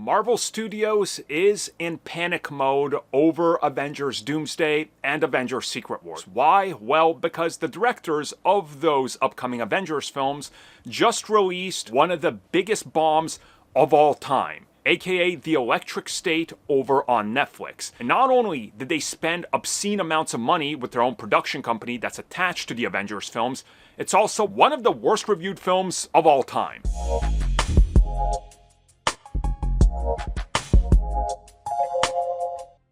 Marvel Studios is in panic mode over Avengers Doomsday and Avengers Secret Wars. Why? Well, because the directors of those upcoming Avengers films just released one of the biggest bombs of all time, aka The Electric State over on Netflix. And not only did they spend obscene amounts of money with their own production company that's attached to the Avengers films, it's also one of the worst reviewed films of all time.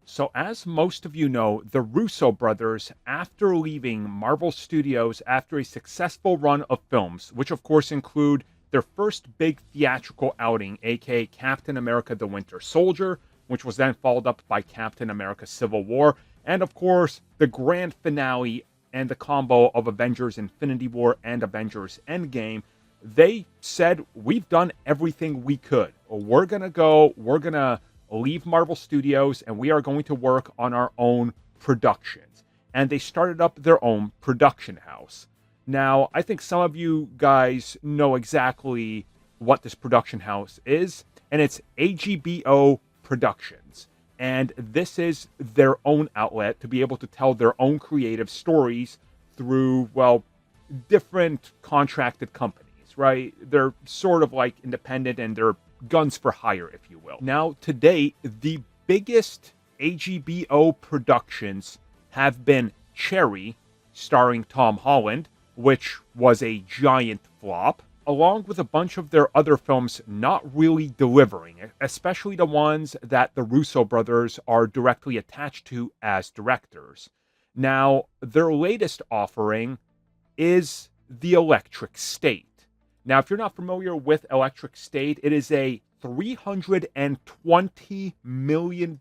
So as most of you know, the Russo Brothers, after leaving Marvel Studios after a successful run of films, which of course include their first big theatrical outing, aka Captain America the Winter Soldier, which was then followed up by Captain America Civil War, and of course the grand finale and the combo of Avengers Infinity War and Avengers Endgame, they said, we've done everything we could. We're gonna leave Marvel Studios and we are going to work on our own productions. And they started up their own production house. Now, I think some of you guys know exactly what this production house is, and it's AGBO Productions. And this is their own outlet to be able to tell their own creative stories through, well, different contracted companies, right? They're sort of like independent and they're guns for hire, if you will. Now, to date, the biggest AGBO productions have been Cherry, starring Tom Holland, which was a giant flop, along with a bunch of their other films not really delivering, especially the ones that the Russo brothers are directly attached to as directors. Now, their latest offering is The Electric State. Now, if you're not familiar with Electric State, it is a $320 million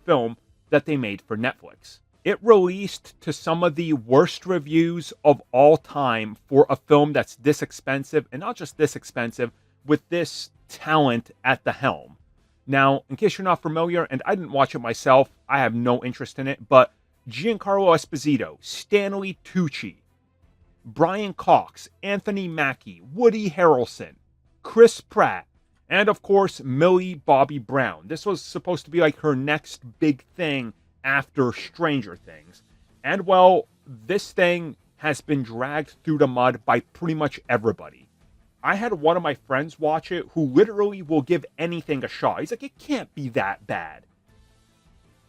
film that they made for Netflix. It released to some of the worst reviews of all time for a film that's this expensive, and not just this expensive, with this talent at the helm. Now, in case you're not familiar, and I didn't watch it myself, I have no interest in it, but Giancarlo Esposito, Stanley Tucci, Brian Cox, Anthony Mackie, Woody Harrelson, Chris Pratt, and of course, Millie Bobby Brown. This was supposed to be like her next big thing after Stranger Things. And well, this thing has been dragged through the mud by pretty much everybody. I had one of my friends watch it who literally will give anything a shot. He's like, it can't be that bad.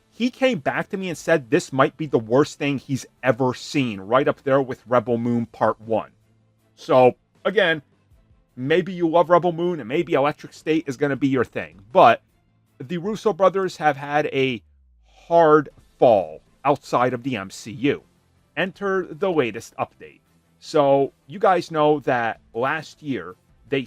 He came back to me and said this might be the worst thing he's ever seen, right up there with Rebel Moon Part 1. So, again, maybe you love Rebel Moon and maybe Electric State is going to be your thing. But the Russo brothers have had a hard fall outside of the MCU. Enter the latest update. So, you guys know that last year they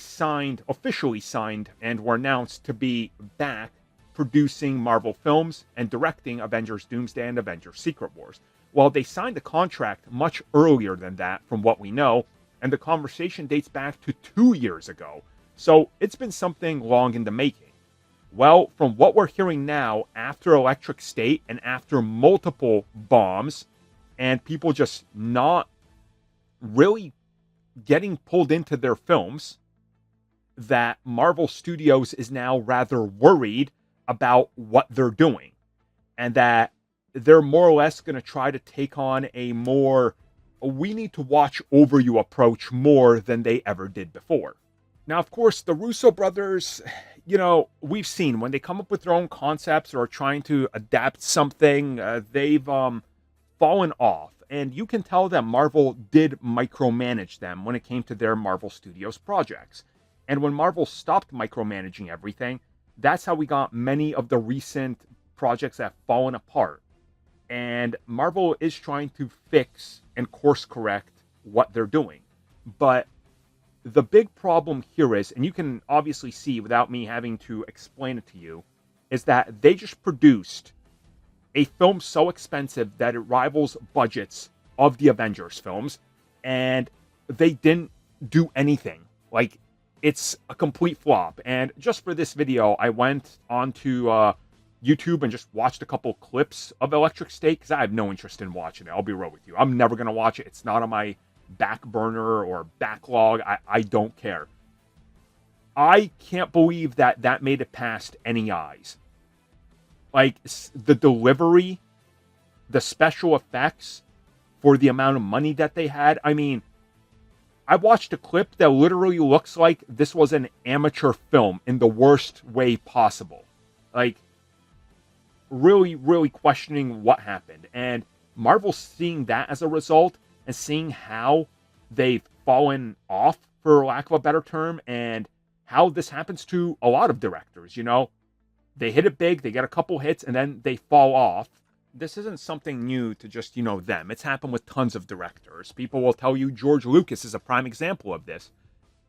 officially signed, and were announced to be back producing Marvel films and directing Avengers Doomsday and Avengers Secret Wars. Well, they signed the contract much earlier than that, from what we know, and the conversation dates back to 2 years ago. So it's been something long in the making. Well, from what we're hearing now, after Electric State and after multiple bombs, and people just not really getting pulled into their films, that Marvel Studios is now rather worried about what they're doing, and that they're more or less going to try to take on a more we need to watch over you approach more than they ever did before. Now, of course, the Russo brothers, we've seen when they come up with their own concepts or are trying to adapt something, they've fallen off, and you can tell that Marvel did micromanage them when it came to their Marvel Studios projects. And when Marvel stopped micromanaging everything, that's how we got many of the recent projects that have fallen apart. And Marvel is trying to fix and course correct what they're doing. But the big problem here is, and you can obviously see without me having to explain it to you, is that they just produced a film so expensive that it rivals budgets of the Avengers films, and they didn't do anything. Like, it's a complete flop. And just for this video, I went onto YouTube and just watched a couple clips of Electric State, because I have no interest in watching it. I'll be real with you. I'm never going to watch it. It's not on my back burner or backlog. I don't care. I can't believe that that made it past any eyes. Like, the delivery, the special effects for the amount of money that they had. I mean, I watched a clip that literally looks like this was an amateur film in the worst way possible. Like, really, really questioning what happened. And Marvel seeing that as a result and seeing how they've fallen off, for lack of a better term, and how this happens to a lot of directors, you know? They hit it big, they get a couple hits, and then they fall off. This isn't something new to just, you know, them. It's happened with tons of directors. People will tell you George Lucas is a prime example of this.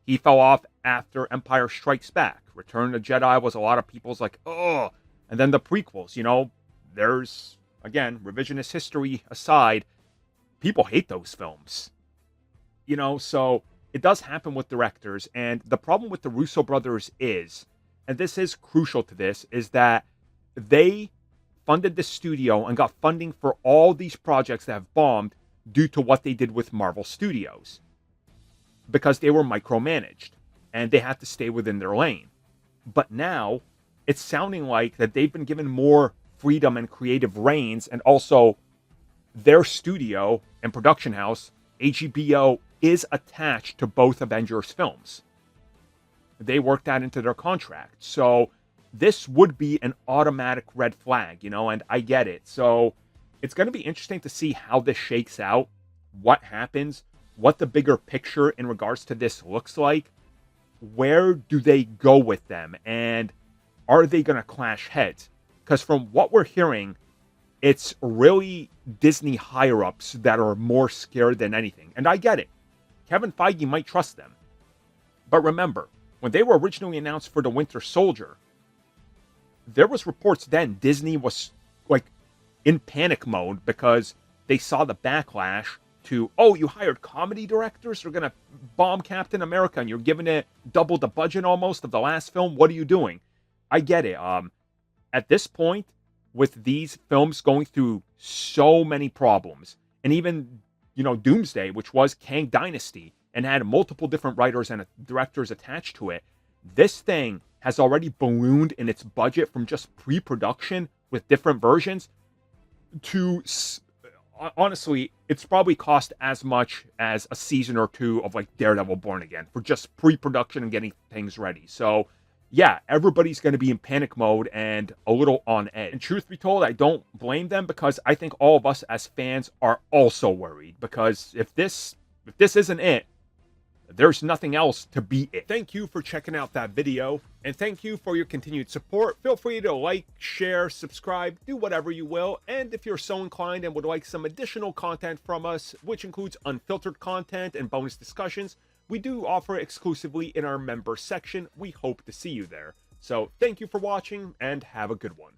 He fell off after Empire Strikes Back. Return of the Jedi was a lot of people's like, oh. And then the prequels, you know, there's, again, revisionist history aside, people hate those films. You know, so it does happen with directors. And the problem with the Russo brothers is, and this is crucial to this, is that they funded the studio and got funding for all these projects that have bombed due to what they did with Marvel Studios. Because they were micromanaged and they had to stay within their lane. But now it's sounding like that they've been given more freedom and creative reins, and also their studio and production house, HBO, is attached to both Avengers films. They worked that into their contract. So this would be an automatic red flag, you know, and I get it. So it's going to be interesting to see how this shakes out, what happens, what the bigger picture in regards to this looks like. Where do they go with them? And are they going to clash heads? Because from what we're hearing, it's really Disney higher-ups that are more scared than anything. And I get it. Kevin Feige might trust them. But remember, when they were originally announced for the Winter Soldier, there was reports then Disney was like in panic mode because they saw the backlash to, oh, you hired comedy directors who are going to bomb Captain America and you're giving it double the budget almost of the last film. What are you doing? I get it. At this point, with these films going through so many problems, and even, you know, Doomsday, which was Kang Dynasty and had multiple different writers and directors attached to it, this thing has already ballooned in its budget from just pre-production with different versions to, honestly, it's probably cost as much as a season or two of like Daredevil Born Again for just pre-production and getting things ready. So yeah, everybody's going to be in panic mode and a little on edge. And truth be told, I don't blame them, because I think all of us as fans are also worried, because if this isn't it, there's nothing else to beat it. Thank you for checking out that video, and thank you for your continued support. Feel free to like, share, subscribe, do whatever you will. And if you're so inclined and would like some additional content from us, which includes unfiltered content and bonus discussions, we do offer exclusively in our member section. We hope to see you there. So thank you for watching, and have a good one.